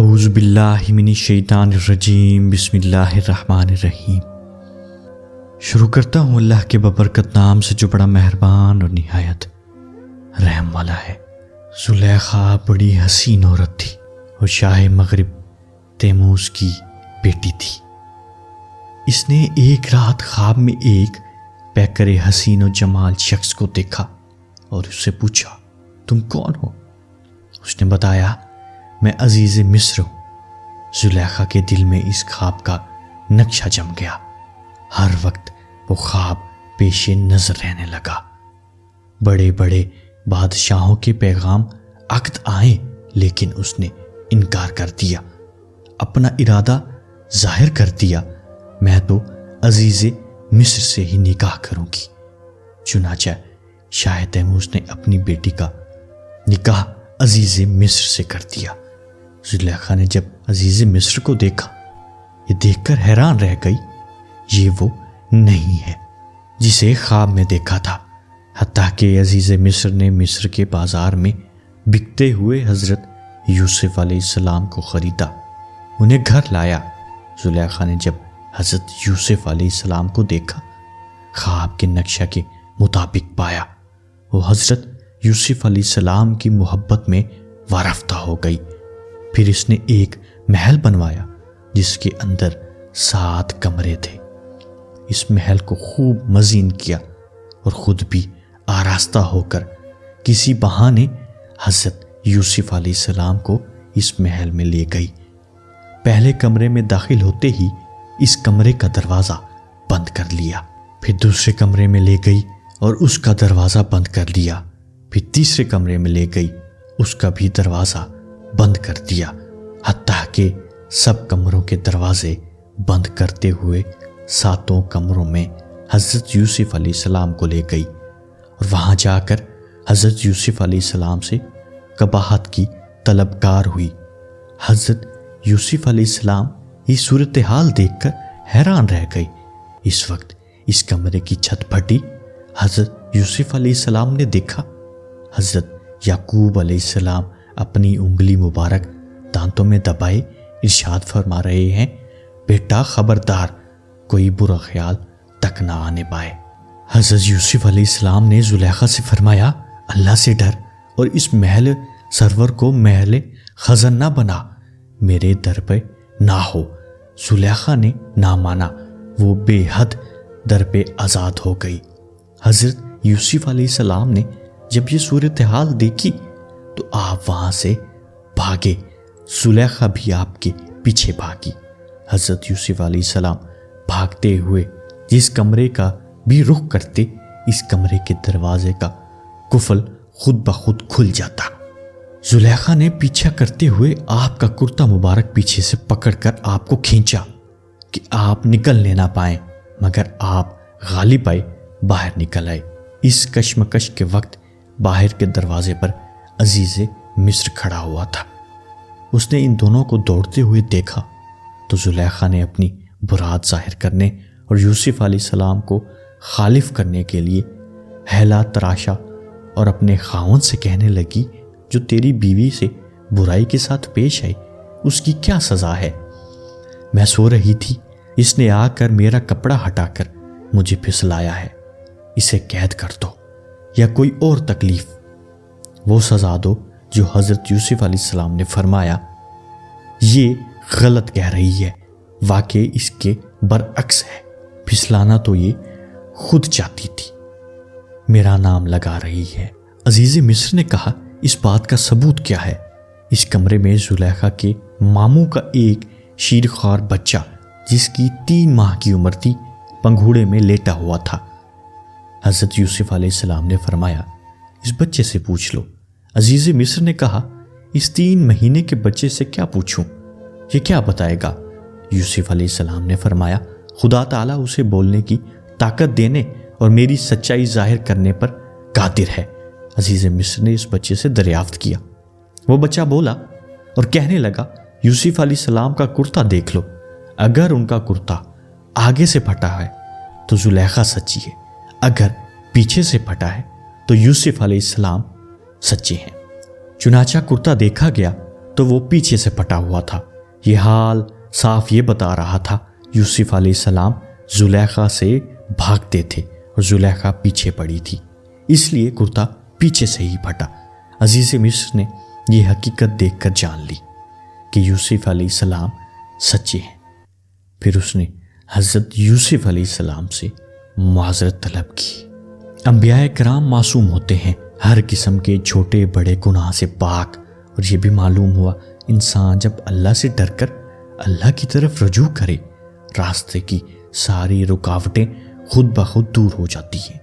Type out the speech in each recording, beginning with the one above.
اعوذ باللہ من الشیطان الرجیم، بسم اللہ الرحمن الرحیم۔ شروع کرتا ہوں اللہ کے ببرکت نام سے جو بڑا مہربان اور نہایت رحم والا ہے۔ زلیخا بڑی حسین عورت تھی اور شاہ مغرب تیموز کی بیٹی تھی۔ اس نے ایک رات خواب میں ایک پیکر حسین و جمال شخص کو دیکھا اور اس سے پوچھا، تم کون ہو؟ اس نے بتایا، میں عزیز مصر ہوں۔ زلیخا کے دل میں اس خواب کا نقشہ جم گیا۔ ہر وقت وہ خواب پیش نظر رہنے لگا۔ بڑے بڑے بادشاہوں کے پیغام عقد آئے لیکن اس نے انکار کر دیا، اپنا ارادہ ظاہر کر دیا، میں تو عزیز مصر سے ہی نکاح کروں گی۔ چنانچہ شاہ تیموز نے اپنی بیٹی کا نکاح عزیز مصر سے کر دیا۔ زلیخا نے جب عزیز مصر کو دیکھا، یہ دیکھ کر حیران رہ گئی، یہ وہ نہیں ہے جسے خواب میں دیکھا تھا۔ حتیٰ کہ عزیز مصر نے مصر کے بازار میں بکتے ہوئے حضرت یوسف علیہ السلام کو خریدا، انہیں گھر لایا۔ زلیخا نے جب حضرت یوسف علیہ السلام کو دیکھا، خواب کے نقشہ کے مطابق پایا، وہ حضرت یوسف علیہ السلام کی محبت میں وارفتہ ہو گئی۔ پھر اس نے ایک محل بنوایا جس کے اندر 7 کمرے تھے۔ اس محل کو خوب مزین کیا اور خود بھی آراستہ ہو کر کسی بہانے حضرت یوسف علیہ السلام کو اس محل میں لے گئی۔ پہلے کمرے میں داخل ہوتے ہی اس کمرے کا دروازہ بند کر لیا، پھر دوسرے کمرے میں لے گئی اور اس کا دروازہ بند کر لیا، پھر تیسرے کمرے میں لے گئی، اس کا بھی دروازہ بند کر دیا، حتیٰ کہ سب کمروں کے دروازے بند کرتے ہوئے 7 کمروں میں حضرت یوسف علیہ السلام کو لے گئی اور وہاں جا کر حضرت یوسف علیہ السلام سے قباحت کی طلبگار ہوئی۔ حضرت یوسف علیہ السلام یہ صورتحال دیکھ کر حیران رہ گئی۔ اس وقت اس کمرے کی چھت پھٹی۔ حضرت یوسف علیہ السلام نے دیکھا حضرت یعقوب علیہ السلام اپنی انگلی مبارک دانتوں میں دبائے ارشاد فرما رہے ہیں، بیٹا خبردار، کوئی برا خیال تک نہ آنے پائے۔ حضرت یوسف علیہ السلام نے زلیخا سے فرمایا، اللہ سے ڈر اور اس محل سرور کو محل خزن نہ بنا، میرے در پہ نہ ہو۔ زلیخا نے نہ مانا، وہ بے حد در پہ آزاد ہو گئی۔ حضرت یوسف علیہ السلام نے جب یہ صورتحال دیکھی تو آپ وہاں سے بھاگے، زلیخا بھی آپ کے پیچھے بھاگی۔ حضرت یوسف علیہ السلام بھاگتے ہوئے جس کمرے کا بھی رخ کرتے، اس کمرے کے دروازے کا قفل خود بخود کھل جاتا۔ زلیخا نے پیچھا کرتے ہوئے آپ کا کرتا مبارک پیچھے سے پکڑ کر آپ کو کھینچا کہ آپ نکلنے نہ پائیں، مگر آپ غالب آئے، باہر نکل آئے۔ اس کشمکش کے وقت باہر کے دروازے پر عزیز مصر کھڑا ہوا تھا۔ اس نے ان دونوں کو دوڑتے ہوئے دیکھا تو زلیخا نے اپنی برات ظاہر کرنے اور یوسف علیہ السلام کو خالف کرنے کے لیے ہیلا تراشا اور اپنے خاوند سے کہنے لگی، جو تیری بیوی سے برائی کے ساتھ پیش آئی اس کی کیا سزا ہے؟ میں سو رہی تھی، اس نے آ کر میرا کپڑا ہٹا کر مجھے پھسلایا ہے، اسے قید کر دو یا کوئی اور تکلیف، وہ سزا دو جو حضرت یوسف علیہ السلام نے فرمایا۔ یہ غلط کہہ رہی ہے، واقع اس کے برعکس ہے، پھسلانا تو یہ خود چاہتی تھی، میرا نام لگا رہی ہے۔ عزیز مصر نے کہا، اس بات کا ثبوت کیا ہے؟ اس کمرے میں زلیخا کے ماموں کا ایک شیرخوار بچہ جس کی 3 ماہ کی عمر تھی پنگھوڑے میں لیٹا ہوا تھا۔ حضرت یوسف علیہ السلام نے فرمایا، اس بچے سے پوچھ لو۔ عزیز مصر نے کہا، اس 3 مہینے کے بچے سے کیا پوچھوں، یہ کیا بتائے گا؟ یوسف علیہ السلام نے فرمایا، خدا تعالیٰ اسے بولنے کی طاقت دینے اور میری سچائی ظاہر کرنے پر قادر ہے۔ عزیز مصر نے اس بچے سے دریافت کیا، وہ بچہ بولا اور کہنے لگا، یوسف علیہ السلام کا کرتا دیکھ لو، اگر ان کا کرتا آگے سے پھٹا ہے تو زلیخا سچی ہے، اگر پیچھے سے پھٹا ہے تو یوسف علیہ السلام سچے ہیں۔ چنانچہ کرتا دیکھا گیا تو وہ پیچھے سے پٹا ہوا تھا۔ یہ حال صاف یہ بتا رہا تھا یوسف علیہ السلام زلیخا سے بھاگتے تھے اور زلیخا پیچھے پڑی تھی، اس لیے کرتا پیچھے سے ہی پھٹا۔ عزیز مصر نے یہ حقیقت دیکھ کر جان لی کہ یوسف علیہ السلام سچے ہیں۔ پھر اس نے حضرت یوسف علیہ السلام سے معذرت طلب کی۔ انبیاء کرام معصوم ہوتے ہیں، ہر قسم کے چھوٹے بڑے گناہ سے پاک، اور یہ بھی معلوم ہوا انسان جب اللہ سے ڈر کر اللہ کی طرف رجوع کرے، راستے کی ساری رکاوٹیں خود بخود دور ہو جاتی ہیں۔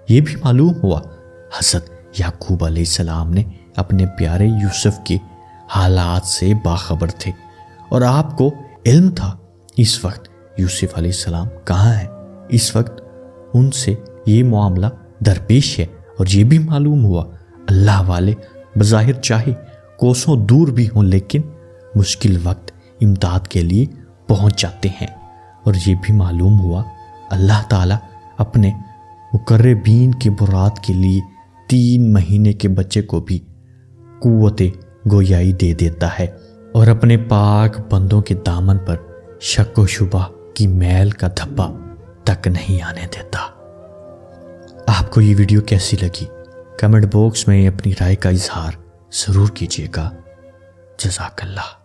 یہ بھی معلوم ہوا حضرت یعقوب علیہ السلام نے اپنے پیارے یوسف کے حالات سے باخبر تھے، اور آپ کو علم تھا اس وقت یوسف علیہ السلام کہاں ہیں۔ اس وقت ان سے یہ معاملہ درپیش ہے، اور یہ بھی معلوم ہوا اللہ والے بظاہر چاہے کوسوں دور بھی ہوں لیکن مشکل وقت امداد کے لیے پہنچ جاتے ہیں۔ اور یہ بھی معلوم ہوا اللہ تعالیٰ اپنے مقربین کے برات کے لیے 3 مہینے کے بچے کو بھی قوت گویائی دے دیتا ہے، اور اپنے پاک بندوں کے دامن پر شک و شبہ کی میل کا دھبا تک نہیں آنے دیتا۔ آپ کو یہ ویڈیو کیسی لگی؟ کمنٹ باکس میں اپنی رائے کا اظہار ضرور کیجیے گا۔ جزاک اللہ۔